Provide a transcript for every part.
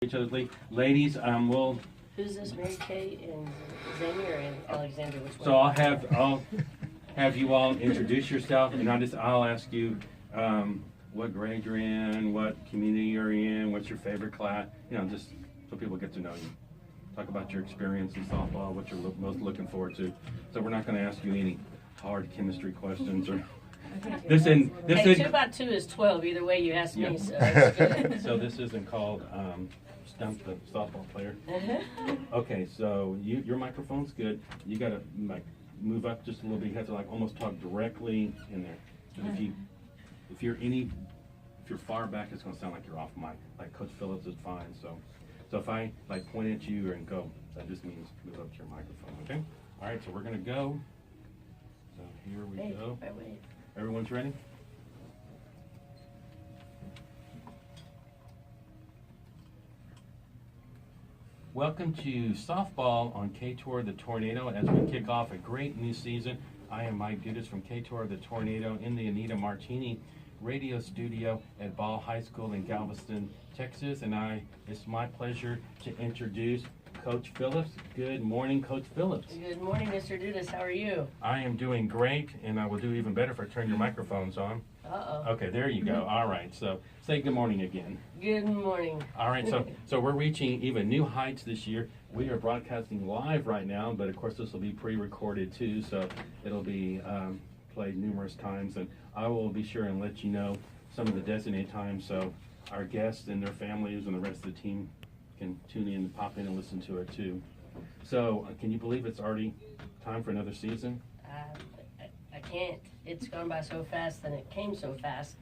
Each other's ladies, we'll. Who's this, Mary Kay and Zamy or Alexander? Which one? So I'll have you all introduce yourself, and I'll ask you what grade you're in, what community you're in, what's your favorite class. Just so people get to know you. Talk about your experience in softball, what you're most looking forward to. So we're not going to ask you any hard chemistry questions or. This 2 by 2 is 12. Either way you ask me, so that's good. So this isn't called Stump the Softball Player. Okay, so your microphone's good. You got to move up just a little bit. You have to almost talk directly in there. But if you're far back, it's going to sound like you're off mic. Like Coach Phillips is fine. So if I point at you and go, that just means move up to your microphone. Okay. All right. So we're going to go. So here we go. Wait. Everyone's ready? Welcome to softball on K-Tour the Tornado as we kick off a great new season. I am Mike Dudas from K-Tour the Tornado in the Anita Martini radio studio at Ball High School in Galveston, Texas, and it's my pleasure to introduce Coach Phillips. Good morning, Coach Phillips. Good morning, Mr. Dudas. How are you? I am doing great, and I will do even better if I turn your microphones on. Uh-oh. Okay, there you go. All right, so say good morning again. Good morning. All right, so we're reaching even new heights this year. We are broadcasting live right now, but of course this will be pre-recorded too, so it'll be played numerous times, and I will be sure and let you know some of the designated times so our guests and their families and the rest of the team can tune in and pop in and listen to it too. So can you believe it's already time for another season? I can't. It's gone by so fast and it came so fast,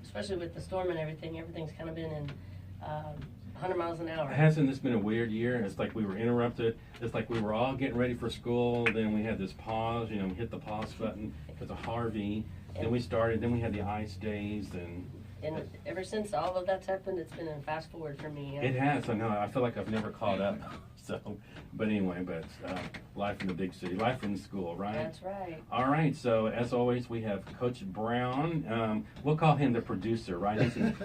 especially with the storm and everything. Everything's kind of been in 100 miles an hour. Hasn't this been a weird year? It's like we were interrupted. It's like we were all getting ready for school. Then we had this pause, we hit the pause button because of Harvey. Then we started, then we had the ice days. And ever since all of that's happened, it's been a fast forward for me. It has, I know. I feel like I've never caught up. But anyway, life in the big city, life in school, right? That's right. All right, so as always, we have Coach Brown. We'll call him the producer, right?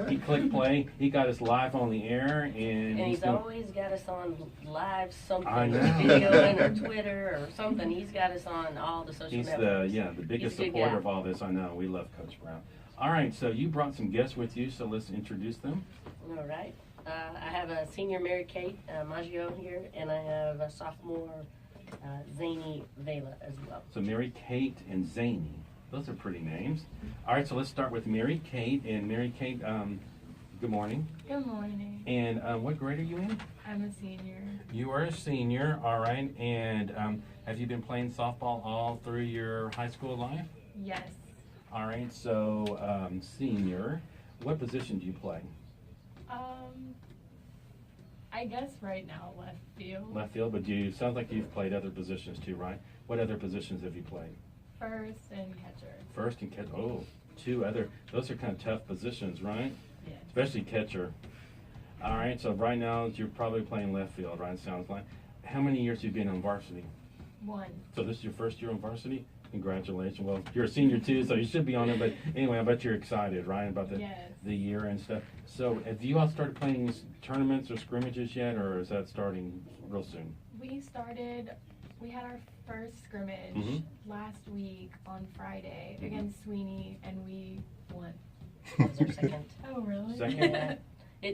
He clicked play. He got us live on the air. And he's always got us on live something. I know. Videoing or Twitter or something. He's got us on all the social networks. He's the biggest supporter of all this. I know. We love Coach Brown. All right, so you brought some guests with you, so let's introduce them. All right. I have a senior Mary Kate Maggio here, and I have a sophomore Zany Vela as well. So Mary Kate and Zany. Those are pretty names. All right, so let's start with Mary Kate. And Mary Kate, good morning. Good morning. And what grade are you in? I'm a senior. You are a senior, all right. And have you been playing softball all through your high school life? Yes. All right, so senior, what position do you play? I guess right now left field. Left field, but sounds like you've played other positions too, right? What other positions have you played? First and catcher. First and catcher. Oh, those are kind of tough positions, right? Yes. Especially catcher. All right, so right now you're probably playing left field, right? Sounds like. How many years have you been on varsity? 1. So this is your first year on varsity? Congratulations. Well, you're a senior too, so you should be on it. But anyway, I bet you're excited, right, about the year and stuff. So have you all started playing these tournaments or scrimmages yet, or is that starting real soon? We had our first scrimmage last week on Friday against Sweeney, and we won. That was our second. Oh, really? Second? Yeah.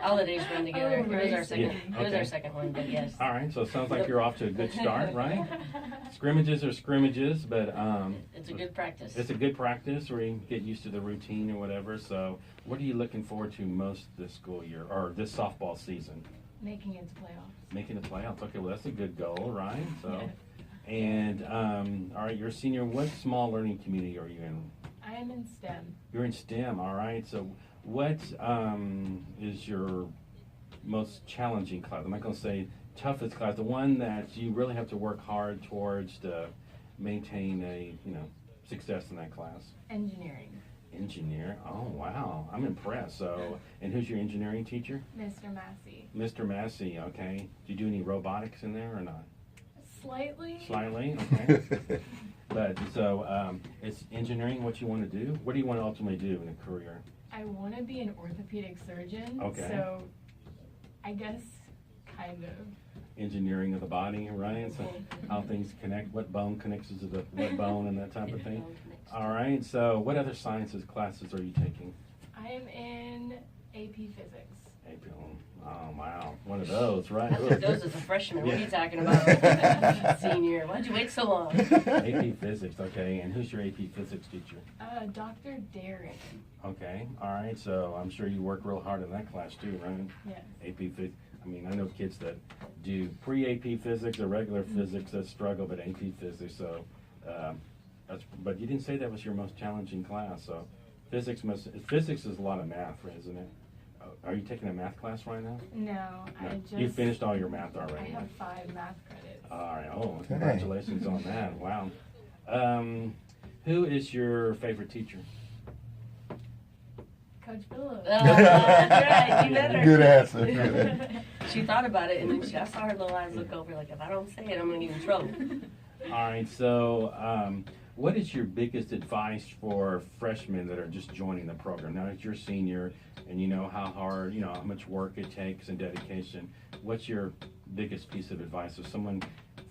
All the days run together. Oh, It was our second. Yeah. It was our second one, but yes. All right, so it sounds like you're off to a good start, right? Scrimmages are scrimmages, but it's a good practice. It's a good practice where you get used to the routine or whatever. So, what are you looking forward to most this school year or this softball season? Making it to playoffs. Making the playoffs. Okay, well that's a good goal, right? So, yes. And all right, you're a senior. What small learning community are you in? I am in STEM. You're in STEM. All right. So, what is your most challenging class? I'm not going to say toughest class. The one that you really have to work hard towards to maintain a success in that class. Engineering. Engineer. Oh wow, I'm impressed. So, and who's your engineering teacher? Mr. Massey. Mr. Massey. Okay. Do you do any robotics in there or not? Slightly. Slightly. Okay. But so, is engineering what you want to do? What do you want to ultimately do in a career? I want to be an orthopedic surgeon. Okay. So guess, kind of. Engineering of the body, right? So how things connect, what bone connects to the what bone and that type of thing. All right, so what other sciences classes are you taking? I am in AP Physics. AP, oh wow, one of those, right? I took those as a freshman. What are you talking about? Senior. Why'd you wait so long? AP Physics, okay, and who's your AP Physics teacher? Dr. Darren. Okay, all right, so I'm sure you work real hard in that class too, right? Yes. AP Physics. I mean, I know kids that do pre-AP Physics or regular Physics that struggle, but AP Physics, so but you didn't say that was your most challenging class, so physics is a lot of math, isn't it? Are you taking a math class right now? No, I just... You finished all your math I already. have 5 math credits. All right, oh, congratulations on that, wow. Who is your favorite teacher? Coach Phillips. That's right, you better. Good answer. She thought about it, and then I saw her little eyes look over like, if I don't say it, I'm going to get in trouble. All right, so what is your biggest advice for freshmen that are just joining the program? Now that you're a senior and you know how hard, you know, how much work it takes and dedication, what's your biggest piece of advice? If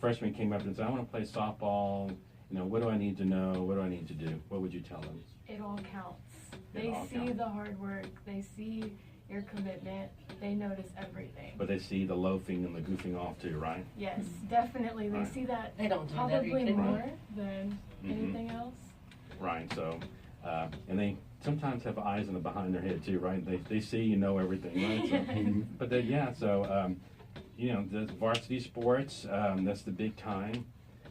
freshman came up and said, I want to play softball, you know, what do I need to know? What do I need to do? What would you tell them? It all counts. It They all see counts. the hard work. They see your commitment. They notice everything. But they see the loafing and the goofing off too, right? Yes, definitely. They Right. see that They don't do that. Are you probably kidding me? more than Mhm. anything else. Right, so, and they sometimes have eyes in the behind their head too, right? They see, you know, everything, right? So, but then, yeah, so, you know, the varsity sports, that's the big time.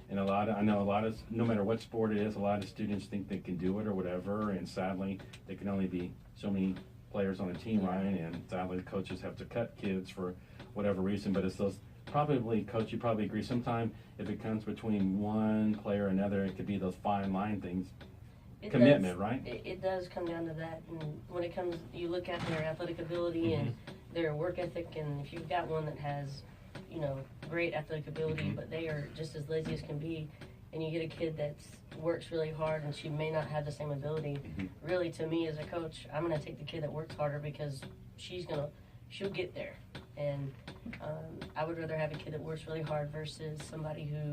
And I know a lot of, no matter what sport it is, a lot of students think they can do it or whatever, and sadly, there can only be so many players on a team, right? And sadly, the coaches have to cut kids for whatever reason, but it's those, probably, Coach, you probably agree, sometimes if it comes between one player and another, it could be those fine line things. It Commitment, does, right? It does come down to that. And when it comes, you look at their athletic ability and their work ethic, and if you've got one that has, you know, great athletic ability, but they are just as lazy as can be, and you get a kid that works really hard and she may not have the same ability, really, to me as a coach, I'm going to take the kid that works harder because she'll get there. And I would rather have a kid that works really hard versus somebody who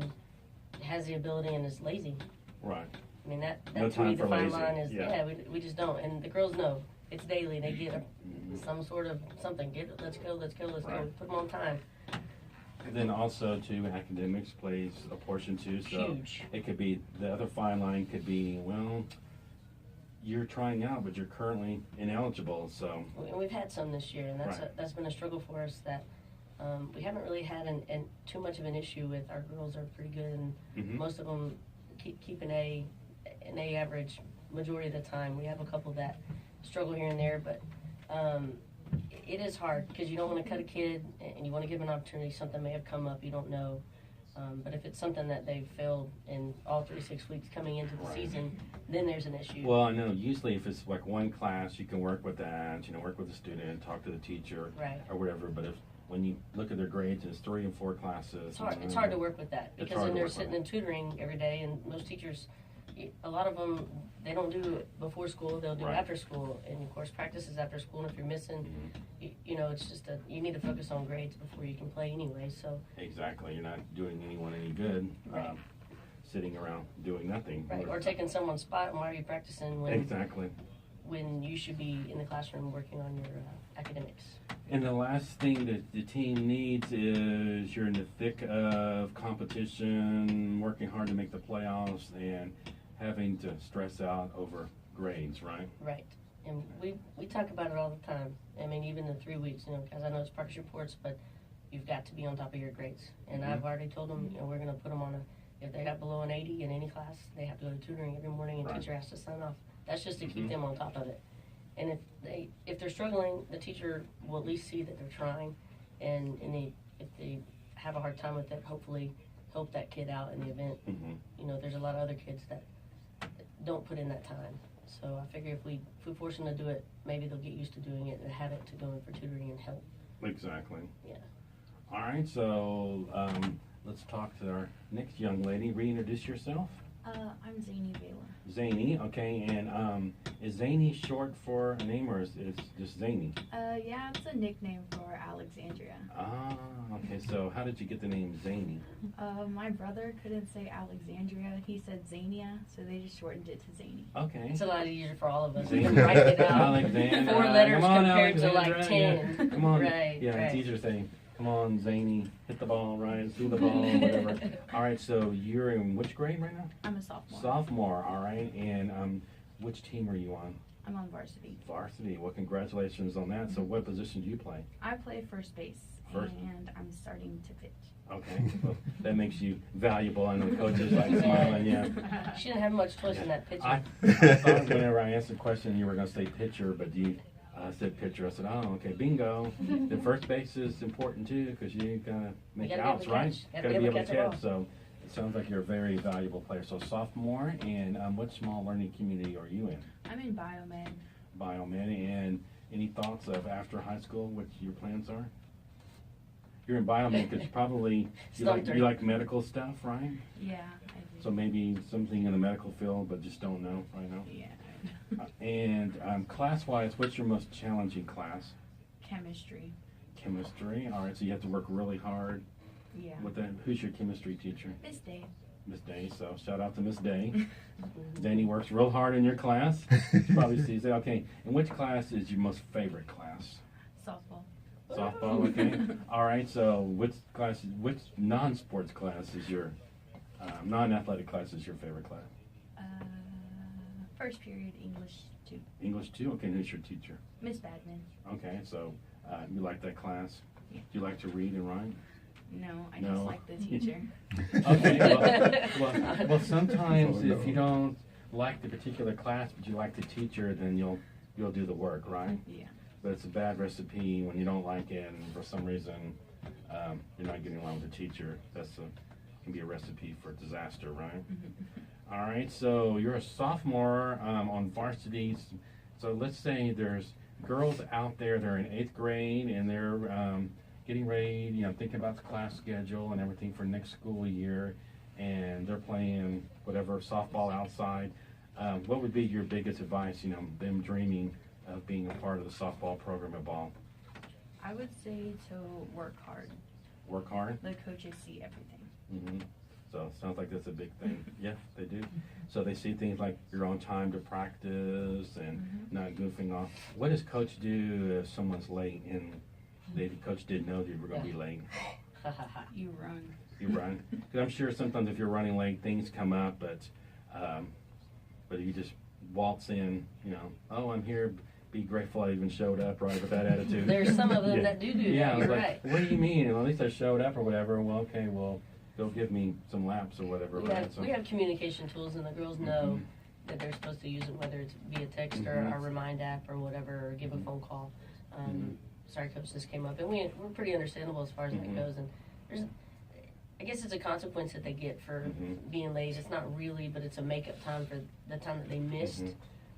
has the ability and is lazy. Right. I mean, that No to me, time the for fine lazy. line is, Yeah. we just don't. And the girls know. It's daily. They get some sort of something. Let's go. Right. Put them on time. And then also too, academics plays a portion too. So Huge. it could be, the other fine line could be, well, you're trying out, but you're currently ineligible. So And we've had some this year, and Right. that's been a struggle for us. That we haven't really had an too much of an issue with. Our girls are pretty good, and most of them keep an A average majority of the time. We have a couple that struggle here and there, but it is hard because you don't want to cut a kid and you want to give them an opportunity. Something may have come up, you don't know. But if it's something that they've failed in all 36 weeks coming into the Right. season, then there's an issue. well, I know usually if it's like one class, you can work with that, you know, work with the student, talk to the teacher, Right. or whatever. But when you look at their grades and it's 3 and 4 classes, It's hard to work with that It's because hard then to they're work with sitting it. in tutoring every day, and most teachers, a lot of them, they don't do it before school. They'll do it Right. after school, and of course practice is after school. And if you're missing, you know, it's just you need to focus on grades before you can play anyway. So Exactly, you're not doing anyone any good, Right. sitting around doing nothing. right, or taking someone's spot. And why are you practicing Exactly. when you should be in the classroom working on your academics? And the last thing that the team needs is you're in the thick of competition, working hard to make the playoffs, and having to stress out over grades, right? Right. And we talk about it all the time. I mean, even in 3 weeks, you know, because I know it's progress reports, but you've got to be on top of your grades. And I've already told them, you know, we're going to put them on if they got below an 80 in any class, they have to go to tutoring every morning, and Right. teacher has to sign off. That's just to keep them on top of it. And if they're struggling, the teacher will at least see that they're trying, and if they have a hard time with it, hopefully help that kid out in the event. You know, there's a lot of other kids that don't put in that time. So I figure if we force them to do it, maybe they'll get used to doing it and have it to go in for tutoring and help. Exactly. Yeah. All right, so let's talk to our next young lady. Reintroduce yourself. I'm Zany Baylor. Zany, okay, and is Zany short for a name or is it just Zany? Yeah, it's a nickname for Alexandria. Okay, so how did you get the name Zany? My brother couldn't say Alexandria. He said Zania, so they just shortened it to Zany. Okay. It's a lot easier for all of us. We Zany. can write it out. Alexandria. 4 letters Come on, compared to like Alexandria. 10. Come on. Right, Yeah, it's right. easier to say, come on, Zany, hit the ball, right? See the ball, whatever. All right, so you're in which grade right now? I'm a sophomore. Sophomore, all right. And which team are you on? I'm on varsity. Varsity. Well, congratulations on that. So what position do you play? I play first base, First. and I'm starting to pitch. Okay, well, that makes you valuable. I know the coaches like smiling, yeah. She didn't have much choice in that picture. I thought whenever I asked the question, you were going to say pitcher, but you said pitcher. I said, oh, okay, bingo. The first base is important too because you gotta make gotta be able outs, to right? catch. Gotta be able to the ball. catch. So it sounds like you're a very valuable player. So sophomore, and what small learning community are you in? I'm in biomed. Biomed, and any thoughts of after high school, what your plans are? You're in biomed because probably you like medical stuff, right? Yeah, I do. So maybe something in the medical field, but just don't know right now. Yeah. And class-wise, what's your most challenging class? Chemistry. Chemistry. All right, so you have to work really hard Yeah. with that. Who's your chemistry teacher? This day. Miss Day. So shout out to Miss Day. Danny works real hard in your class. She probably sees it. Okay, and which class is your most favorite class? Softball. Softball. Okay. All right. So which non-sports class is your non-athletic class is your favorite class? First period English 2. English too. Okay. And who's your teacher? Miss Badman. Okay. So you like that class? Yeah. Do you like to read and write? No, I No. just like the teacher. Okay. Well, sometimes if you don't like the particular class, but you like the teacher, then you'll do the work, right? Yeah. But it's a bad recipe when you don't like it, and for some reason you're not getting along with the teacher. Can be a recipe for disaster, right? All right. So you're a sophomore on varsity. So let's say there's girls out there that are in 8th grade and they're getting ready, thinking about the class schedule and everything for next school year, and they're playing whatever softball outside. What would be your biggest advice? Them dreaming of being a part of the softball program at Ball. I would say to work hard. Work hard. The coaches see everything. Mm-hmm. So it sounds like that's a big thing. Yeah, they do. So they see things like you're on time to practice and not goofing off. What does coach do if someone's late and the coach didn't know that you were going to be late? You run. You run. Because I'm sure sometimes if you're running late, things come up, but you just waltz in, oh, I'm here. Be grateful I even showed up, right, with that attitude. There's some of them that do that. Yeah, You're like, right. what do you mean? Well, at least I showed up or whatever. Well, okay, well, go give me some laps or whatever. We have communication tools, and the girls know that they're supposed to use it, whether it's via text or our Remind app or whatever, or give a phone call. Sorry, coach, this came up, and we're pretty understandable as far as that goes. And I guess it's a consequence that they get for being late. It's not really, but it's a makeup time for the time that they missed.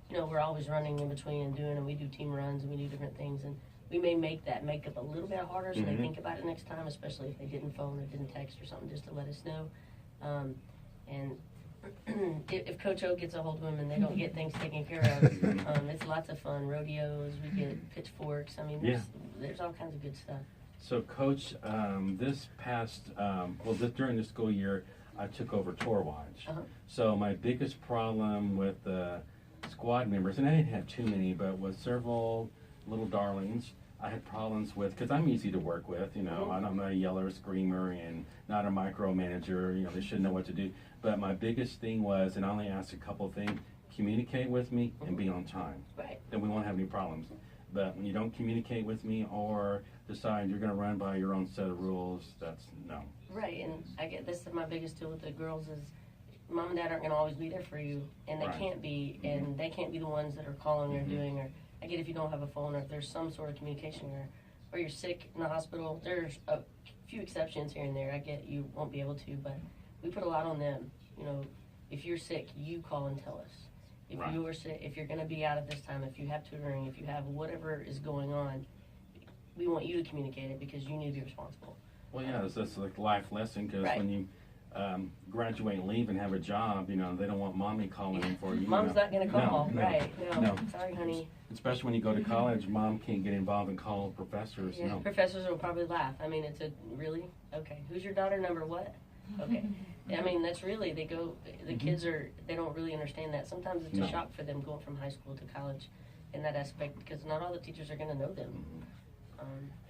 We're always running in between and we do team runs and we do different things, and we may make that makeup a little bit harder so they think about it next time, especially if they didn't phone or didn't text or something, just to let us know. And if Coach O gets a hold of them and they don't get things taken care of, it's lots of fun. Rodeos, we get pitchforks. I mean, there's all kinds of good stuff. So, Coach, this past, during the school year, I took over Tour Watch. So my biggest problem with the squad members, and I didn't have too many, but with several little darlings, I had problems with, because I'm easy to work with, I'm not a yeller, screamer, and not a micromanager, they should know what to do. But my biggest thing was, and I only asked a couple of things, communicate with me and be on time. Right. Then we won't have any problems. But when you don't communicate with me or decide you're going to run by your own set of rules, that's no. Right, and I get this is my biggest deal with the girls is mom and dad aren't going to always be there for you, and they can't be, and they can't be the ones that are calling or doing, or I get if you don't have a phone or if there's some sort of communication or you're sick in the hospital. There's a few exceptions here and there. I get you won't be able to, but we put a lot on them. If you're sick, you call and tell us. If you are sick, if you're going to be out at this time, if you have tutoring, if you have whatever is going on, we want you to communicate it because you need to be responsible. Well, yeah, that's like a life lesson because when you graduate and leave and have a job, you know, they don't want mommy calling them for you. Mom's not gonna call, No, right? No, no. sorry, honey. Especially when you go to college, mom can't get involved and call professors. Yeah, No. professors will probably laugh. I mean, it's a really okay. Who's your daughter? Number what? Okay. I mean, that's really the kids they don't really understand that. Sometimes it's a shock for them going from high school to college in that aspect because not all the teachers are going to know them.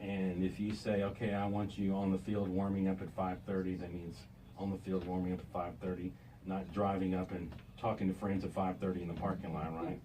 And if you say, okay, I want you on the field warming up at 5:30, that means on the field warming up at 5:30, not driving up and talking to friends at 5:30 in the parking lot, right?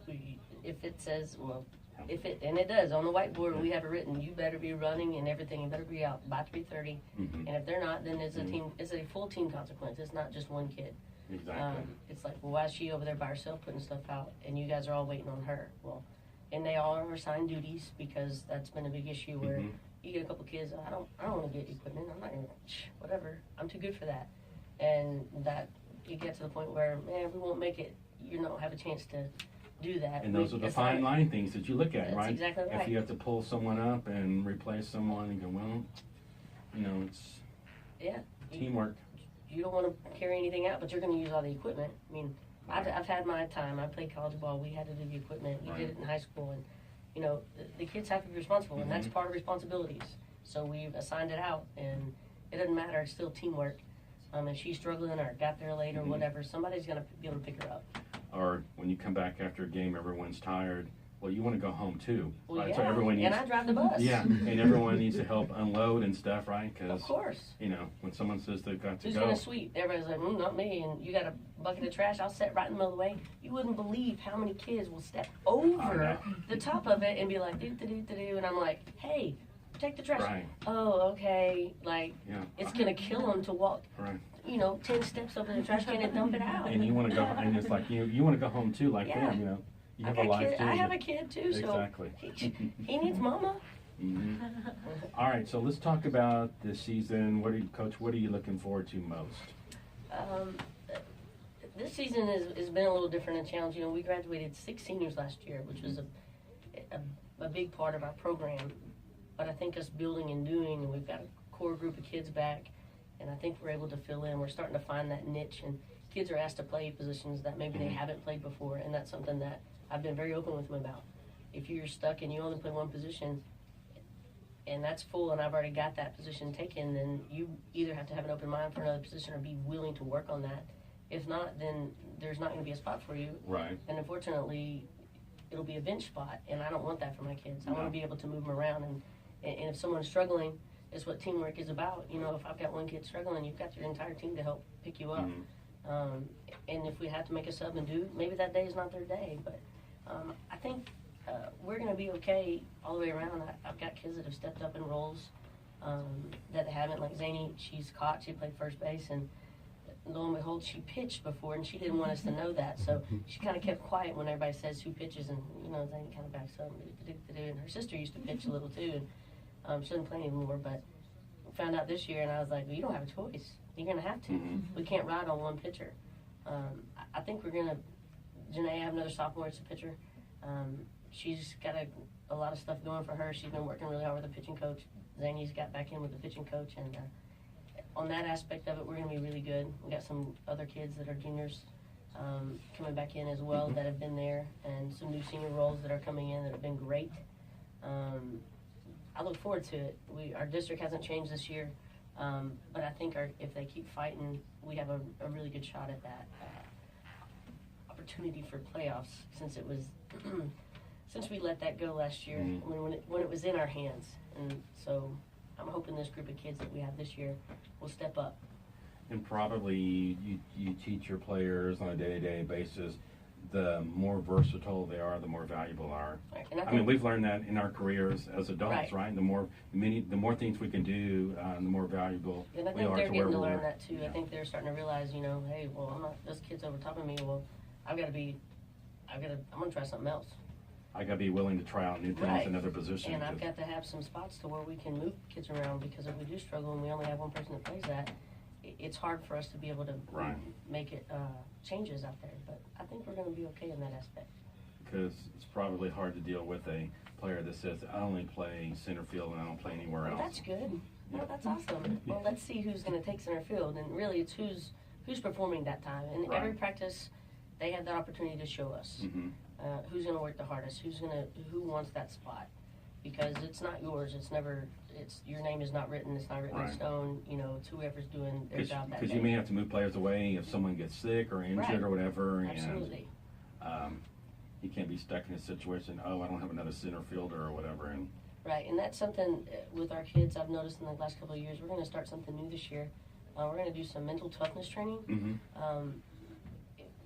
If it says, well, and it does on the whiteboard, we have it written. You better be running and everything. You better be out by 3:30. And if they're not, then it's a team. It's a full team consequence. It's not just one kid. Exactly. It's like, well, why is she over there by herself putting stuff out, and you guys are all waiting on her? Well, and they all are assigned duties because that's been a big issue where you get a couple kids. I don't want to get equipment. I'm not gonna whatever. I'm too good for that. And that you get to the point where we won't make it. You don't have a chance to do that. And those are the fine line things that you look at, That's right? exactly right. If you have to pull someone up and replace someone, you go, well, you know, it's teamwork. You don't want to carry anything out, but you're going to use all the equipment. I mean, I've had my time. I played college ball. We had to do the equipment. We did it in high school, and you know, the kids have to be responsible, and that's part of responsibilities. So we've assigned it out, and it doesn't matter. It's still teamwork. If she's struggling or got there late or whatever, somebody's going to be able to pick her up. Or when you come back after a game, everyone's tired. Well, you want to go home too, Well, right? yeah, So everyone needs, and I drive the bus. Yeah, and everyone needs to help unload and stuff, right? Because Of course. you know, when someone says they've got to Who's go, going to sweep? Everybody's like, not me. And you got a bucket of trash. I'll sit right in the middle of the way. You wouldn't believe how many kids will step over the top of it and be like, do. And I'm like, hey, take the trash. Right. Oh, okay. Like, yeah, it's going to kill them to walk, right. 10 steps over the trash can and dump it out. And you want to go, and it's like you want to go home too, like Yeah. them, you know. You have I a got life kid, too. I have a kid too, so Exactly. he needs mama. All right, so let's talk about this season. Coach, what are you looking forward to most? This season has been a little different and challenging. You know, we graduated 6 seniors last year, which was a big part of our program. But I think us building and doing, and we've got a core group of kids back, and I think we're able to fill in. We're starting to find that niche, and kids are asked to play positions that maybe they haven't played before, and that's something that I've been very open with them about. If you're stuck and you only play one position, and that's full, and I've already got that position taken, then you either have to have an open mind for another position or be willing to work on that. If not, then there's not going to be a spot for you. Right. And unfortunately, it'll be a bench spot, and I don't want that for my kids. I want to be able to move them around, and if someone's struggling, it's what teamwork is about. You know, if I've got one kid struggling, you've got your entire team to help pick you up. And if we have to make a sub and do, maybe that day is not their day. But I think we're going to be okay all the way around. I've got kids that have stepped up in roles that haven't. Like Zany, she's caught. She played first base, and lo and behold, she pitched before, and she didn't want us to know that. So she kind of kept quiet when everybody says who pitches, and Zany kind of backs up. And her sister used to pitch a little too, and she doesn't play anymore. But found out this year, and I was like, well, you don't have a choice. You're going to have to. We can't ride on one pitcher. I think we're going to, Janae, I have another sophomore as a pitcher. She's got a lot of stuff going for her. She's been working really hard with the pitching coach. Zany's got back in with the pitching coach, and on that aspect of it, we're going to be really good. We got some other kids that are juniors coming back in as well that have been there, and some new senior roles that are coming in that have been great. I look forward to it. Our district hasn't changed this year, but I think if they keep fighting, we have a really good shot at that opportunity for playoffs. Since we let that go last year, when it was in our hands, and so I'm hoping this group of kids that we have this year will step up. And probably you teach your players on a day-to-day basis. The more versatile they are, the more valuable they are. Right. I mean, we've learned that in our careers as adults, right? The more things we can do, the more valuable and I we think are they're to getting where to we're. learn that too. Yeah. I think they're starting to realize, hey, well, I'm not. This kid's over top of me. Well, I'm going to try something else. I got to be willing to try out new things Right. in other positions. And I've got to have some spots to where we can move kids around, because if we do struggle and we only have one person that plays that, it's hard for us to be able to make it changes out there. But I think we're going to be okay in that aspect. Because it's probably hard to deal with a player that says, I only play center field and I don't play anywhere else. That's good. Well, that's awesome. Well, let's see who's going to take center field, and really, it's who's performing that time. And Right. every practice, they have the opportunity to show us who's going to work the hardest, who wants that spot, because it's not yours. It's never. It's your name is not written. It's not written Right. in stone. You know, it's whoever's doing their job that day. Because you may have to move players away if someone gets sick or injured Right. or whatever. Absolutely. And you can't be stuck in a situation. Oh, I don't have another center fielder or whatever. And Right, and that's something with our kids I've noticed in the last couple of years. We're going to start something new this year. We're going to do some mental toughness training.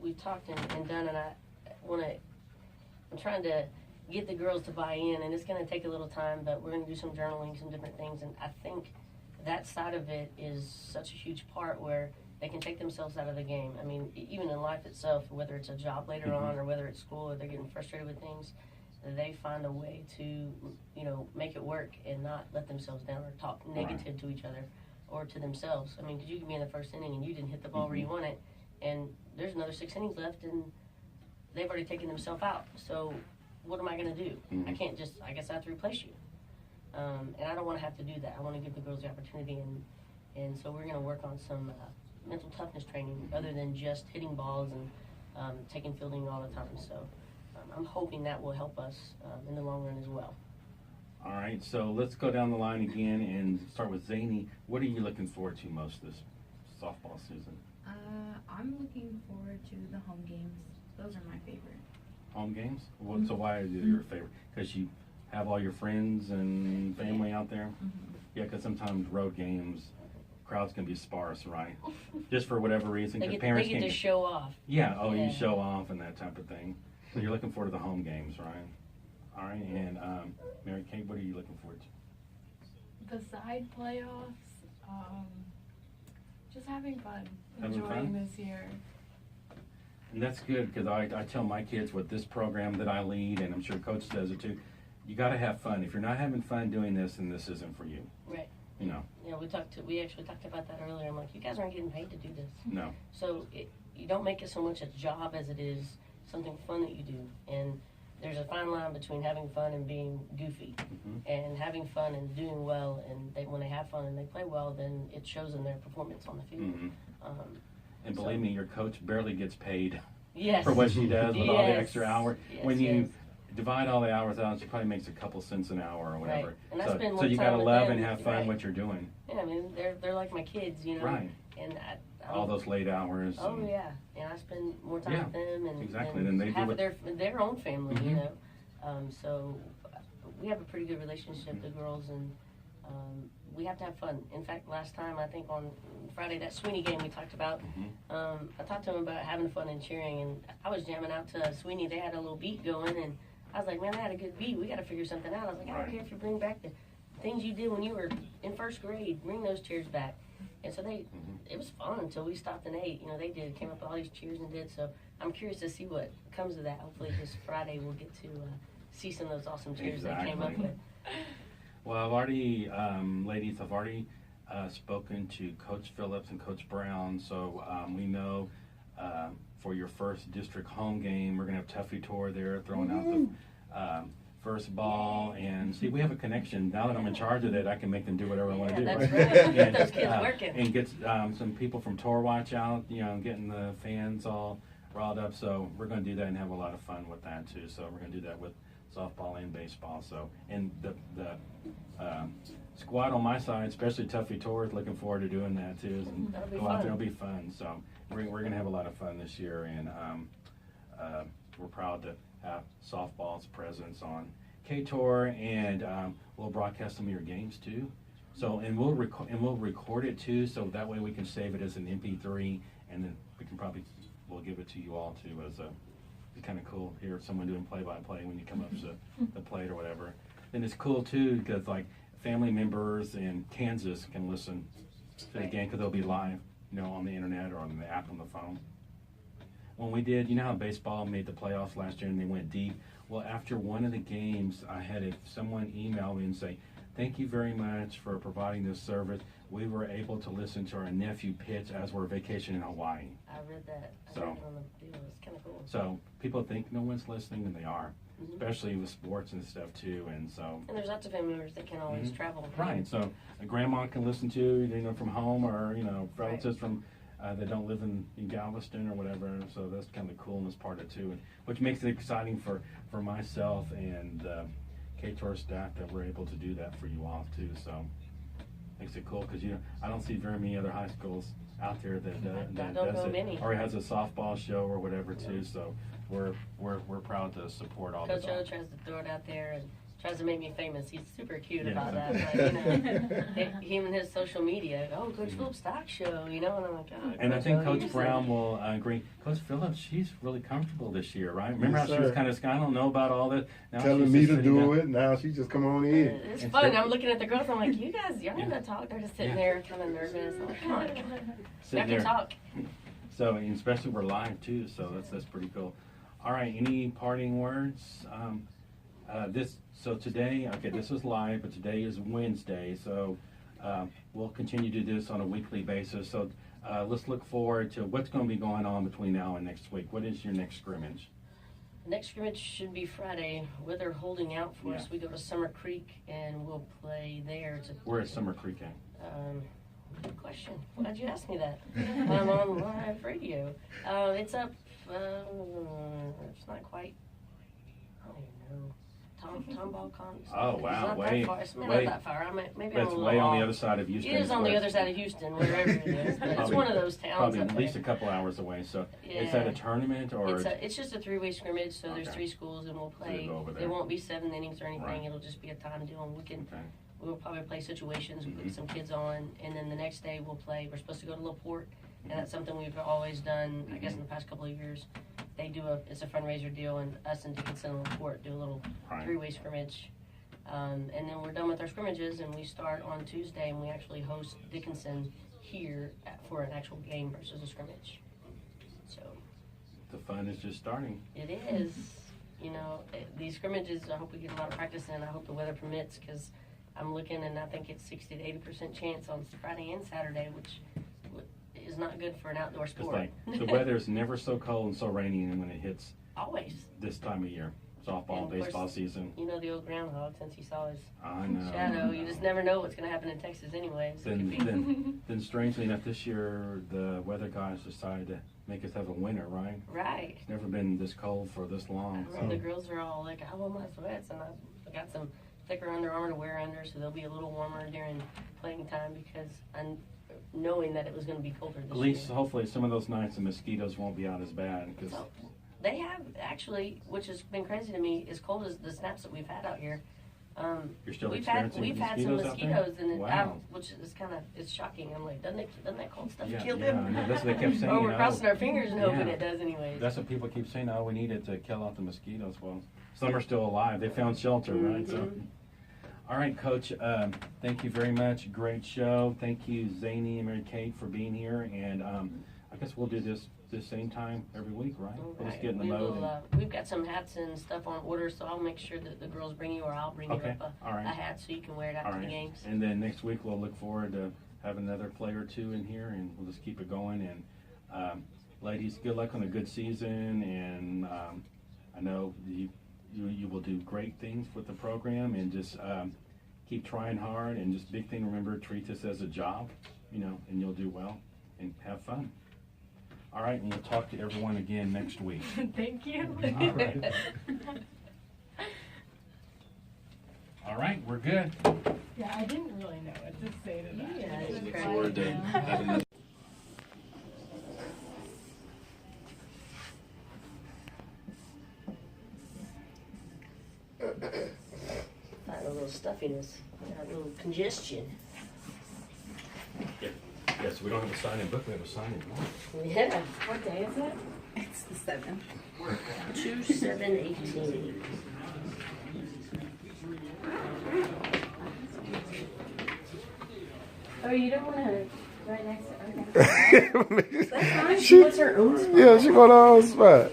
We've talked and done, and I'm trying to get the girls to buy in, and it's going to take a little time, but we're going to do some journaling, some different things, and I think that side of it is such a huge part where they can take themselves out of the game. I mean, even in life itself, whether it's a job later on or whether it's school or they're getting frustrated with things, they find a way to, you know, make it work and not let themselves down or talk negative to each other or to themselves. I mean, because you can be in the first inning and you didn't hit the ball where you want it, and there's another 6 innings left, and they've already taken themselves out. So what am I going to do? I can't just, I guess I have to replace you. And I don't want to have to do that. I want to give the girls the opportunity, and so we're going to work on some mental toughness training other than just hitting balls and taking fielding all the time. So I'm hoping that will help us in the long run as well. all right, so let's go down the line again and start with Zany. What are you looking forward to most this softball season? I'm looking forward to the home games. Those are my favorite. Home games? So why are they your favorite? Because you have all your friends and family out there? Yeah, because sometimes road games, crowds can be sparse, right? Just for whatever reason, They because get, parents they get can't to show off. Yeah, Yeah. you show off and that type of thing. So you're looking forward to the home games, right? All right, and Mary Kate, what are you looking forward to? The side playoffs, just having fun, Having enjoying fun? this year. And that's good, because I tell my kids with this program that I lead, and I'm sure Coach does it too, you got to have fun. If you're not having fun doing this, then this isn't for you. Right. You know, Yeah, we actually talked about that earlier. I'm like, you guys aren't getting paid to do this. no. So you don't make it so much a job as it is something fun that you do. And there's a fine line between having fun and being goofy. And having fun and doing well, and when they have fun and they play well, then it shows in their performance on the field. And believe me, your coach barely gets paid Yes. for what she does with all the Yes. extra hours. Yes, When you yes. divide all the hours out, she probably makes a couple cents an hour or whatever. Right. And I So, spend so more you time got to with love them. and have fun Right. what you're doing. Yeah, I mean, they're like my kids, you know. Right. And All those late hours. Oh and- yeah, and I spend more time Yeah, with them and exactly. and Then they do half what- of their own family, Mhm. you know. So we have a pretty good relationship, the girls, and we have to have fun. In fact, last time I think on Friday that Sweeney game we talked about, I talked to them about having fun and cheering, and I was jamming out to Sweeney. They had a little beat going, and I was like, man, I had a good beat. We got to figure something out. I was like, I Right. don't care if you bring back the things you did when you were in first grade. Bring those cheers back. And so it was fun until we stopped and ate. You know, they came up with all these cheers and did. So I'm curious to see what comes of that. Hopefully this Friday we'll get to see some of those awesome cheers they came up Exactly. with. Well, I've already, ladies, I've already spoken to Coach Phillips and Coach Brown, so we know for your first district home game, we're going to have Tuffy Tour there throwing out the first ball. And see, we have a connection. Now that I'm in charge of it, I can make them do whatever I want to do. That's right. Get those kids working. And get some people from Tour Watch out, you know, getting the fans all riled up. So we're going to do that and have a lot of fun with that too. So we're going to do that with softball and baseball. So, and the squad on my side, especially Tuffy Tour, is looking forward to doing that too. And That'll be go out fun. there, it'll be fun. So we're going to have a lot of fun this year, and we're proud to have softball's presence on K-Tour, and we'll broadcast some of your games too. So, and we'll record it too, so that way we can save it as an MP3, and then we can we'll give it to you all too as a. It's kind of cool hear someone doing play-by-play when you come up to the plate or whatever. And it's cool too because like family members in Kansas can listen to the game because they'll be live, you know, on the internet or on the app on the phone. When we did, you know how baseball made the playoffs last year and they went deep? Well, after one of the games, I had someone email me and say, thank you very much for providing this service. We were able to listen to our nephew pitch as we're vacationing in Hawaii. I read that. I So- read it on the deal. It's kind of cool. So people think no one's listening, and they are. especially with sports and stuff too. And so, And there's lots of family members that can't always travel. right, so a grandma can listen to, you know, from home, or, you know, relatives from that don't live in Galveston or whatever. So that's kind of the coolness part of it too, and which makes it exciting for myself and KTOR staff that we're able to do that for you all too. So makes it cool, because I don't see very many other high schools out there that does it, or has a softball show or whatever too. So we're proud to support all Coach this. O tries to throw it out there and tries to make me famous. He's super cute about that. But, you know, him and his social media, Coach Phillips stock show, you know, and I'm like, And I think Coach Brown will agree. Coach Phillips, she's really comfortable this year, right? Remember how she was kind of, I don't know about all this. Now telling me to do it. Now she just come on in. It's fun. I'm looking at the girls. I'm like, you guys, y'all need to talk. They're just sitting there kind of nervous. I'm like, come on, we have to talk. So, and especially we're live too, so that's pretty cool. All right, any parting words? So today, okay, this is live, but today is Wednesday, so we'll continue to do this on a weekly basis. So let's look forward to what's going to be going on between now and next week. What is your next scrimmage? Next scrimmage should be Friday. Weather holding out for us. We go to Summer Creek and we'll play there. Where is Summer Creek at? Good question. Why'd you ask me that? I'm on live radio. It's up. It's not quite. I don't even know. Tomball Con. Oh wow, it's way, not that far. Maybe it's I'm a way little on off. the other side of Houston. It is on the other side of Houston, wherever it is. But it's one of those towns. Probably up at least there. a couple hours away. So Yeah. is that a tournament or? It's just a 3-way scrimmage. So there's 3 schools, and we'll play. So There won't be 7 innings or anything. Right. It'll just be a time deal, and we can. Okay. We'll probably play situations. We put some kids on, and then the next day we'll play. We're supposed to go to LaPorte, and that's something we've always done. I guess in the past couple of years, they do it's a fundraiser deal, and us and Dickinson and LaPorte do a little 3-way scrimmage. And then we're done with our scrimmages, and we start on Tuesday, and we actually host Dickinson here for an actual game versus a scrimmage. So the fun is just starting. it is. You know, these scrimmages, I hope we get a lot of practice in. I hope the weather permits, because I'm looking, and I think it's 60 to 80% chance on Friday and Saturday, which is not good for an outdoor It's sport. like the weather is never so cold and so rainy when it hits Always. this time of year. Softball, And of baseball course, season. You know the old groundhog, since he saw his I know. shadow. You just never know what's going to happen in Texas anyway. So Then strangely enough, this year the weather guys decided to make us have a winter, right? Right. It's never been this cold for this long. I know the girls are all like, I want my sweats, and I got some thicker Under Armour to wear under, so they'll be a little warmer during playing time, because I'm knowing that it was going to be colder this At least, year. hopefully, some of those nights the mosquitoes won't be out as bad. Cause So, they have actually, which has been crazy to me, as cold as the snaps that we've had out here. You're still we've experiencing had some mosquitoes out there? mosquitoes, and Wow. which is kind of it's shocking. I'm like, doesn't that cold stuff Yeah, kill yeah, them? I know. That's what they kept saying. Oh, we're oh, crossing our fingers and hoping yeah. it does anyways. That's what people keep saying. Oh, we need it to kill out the mosquitoes. Well, some are still alive. They found shelter, right? So, all right, Coach. Thank you very much. Great show. Thank you, Zany and Mary Kate, for being here. And I guess we'll do this same time every week, right? We'll just get in the mode. We've got some hats and stuff on order, so I'll make sure that the girls bring you, or I'll bring you up a hat so you can wear it out to the games. And then next week we'll look forward to having another player or two in here, and we'll just keep it going. And ladies, good luck on a good season. And I know you will do great things with the program, and just keep trying hard. And just big thing, remember, treat this as a job, and you'll do well and have fun. All right, and we'll talk to everyone again next week. Thank you. All right. All right, we're good. Yeah, I didn't really know what to say to that. Yeah, It was it's like, forward to having this. Got a little stuffiness, got a little congestion. Yeah, so we don't have a sign-in book, we have a sign-in book. Yeah. What day is it? It's the 7th. 2/7/18. Oh, you don't want to right next to? Okay. That's fine. She wants her own spot. Yeah, she got her own spot.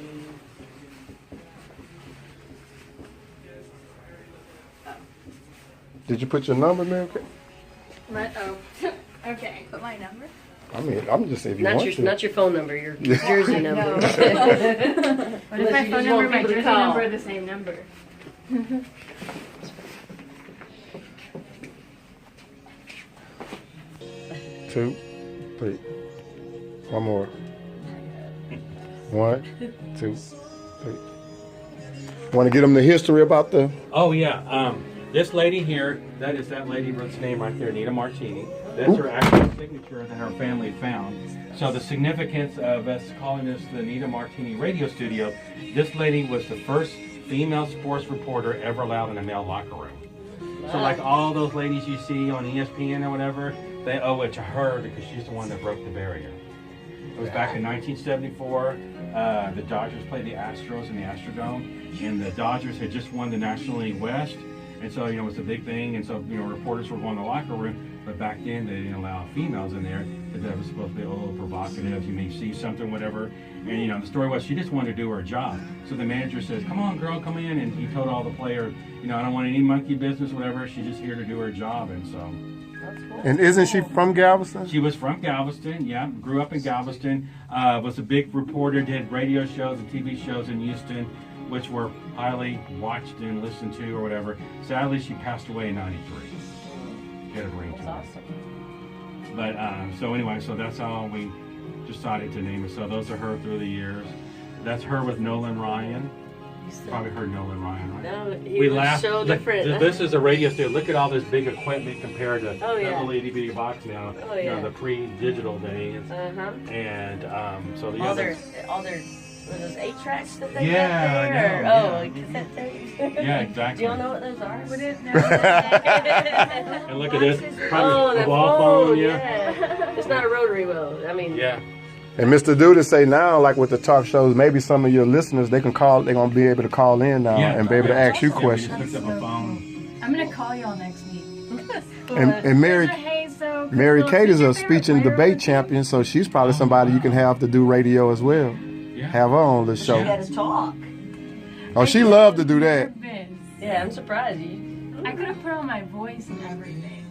Did you put your number, Mary Kate? Oh. Okay, put my number. I mean, I'm just saying if you want to. Not your phone number, your jersey number. What if my phone number and my jersey number are the same number? 2, 3. One more. 1, 2, 3. Want to get them the history about the? Oh yeah, this lady here, that is that lady wrote name right there, Nita Martini. That's her actual signature that her family found. So the significance of us calling this the Nita Martini Radio Studio, this lady was the first female sports reporter ever allowed in a male locker room. So like all those ladies you see on ESPN or whatever, they owe it to her because she's the one that broke the barrier. It was back in 1974. The Dodgers played the Astros in the Astrodome, and the Dodgers had just won the National League West, and so it was a big thing. And so reporters were going to the locker room, but back then they didn't allow females in there because that was supposed to be a little provocative. You may see something, whatever. And the story was she just wanted to do her job. So the manager says, "Come on, girl, come in," and he told all the players, "I don't want any monkey business, whatever. She's just here to do her job." And so. And isn't she from Galveston? She was from Galveston, yeah. Grew up in Galveston. Was a big reporter, did radio shows and TV shows in Houston, which were highly watched and listened to or whatever. Sadly, she passed away in '93. She had a brain tumor. That's awesome. But, so anyway, so that's how we decided to name it. So those are her through the years. That's her with Nolan Ryan. Probably heard Nolan Ryan, right? No, he was so different. This is a radio studio. Look at all this big equipment compared to Oh, yeah. that little itty bitty box now. Oh, yeah. The pre-digital days. And so the all other. their were those 8 tracks that they Yeah, got I there? know, Or, yeah. cassette tapes. Yeah, exactly. Do y'all know what those are? What is And look at this. Probably Oh, a that ball phone, yeah. It's not a rotary wheel. I mean, Yeah. And Mr. Duda say now, like with the talk shows, maybe some of your listeners, they're gonna be able to call in now and be able to ask you Yeah, we questions. just picked up a phone. I'm gonna call y'all next week. And Mary Kate is a speech and debate champion, so she's probably somebody you can have to do radio as well. Yeah. Have her on the you show. got to talk. Oh, she loved to do that. Yeah, I'm surprised. I could have put on my voice and everything.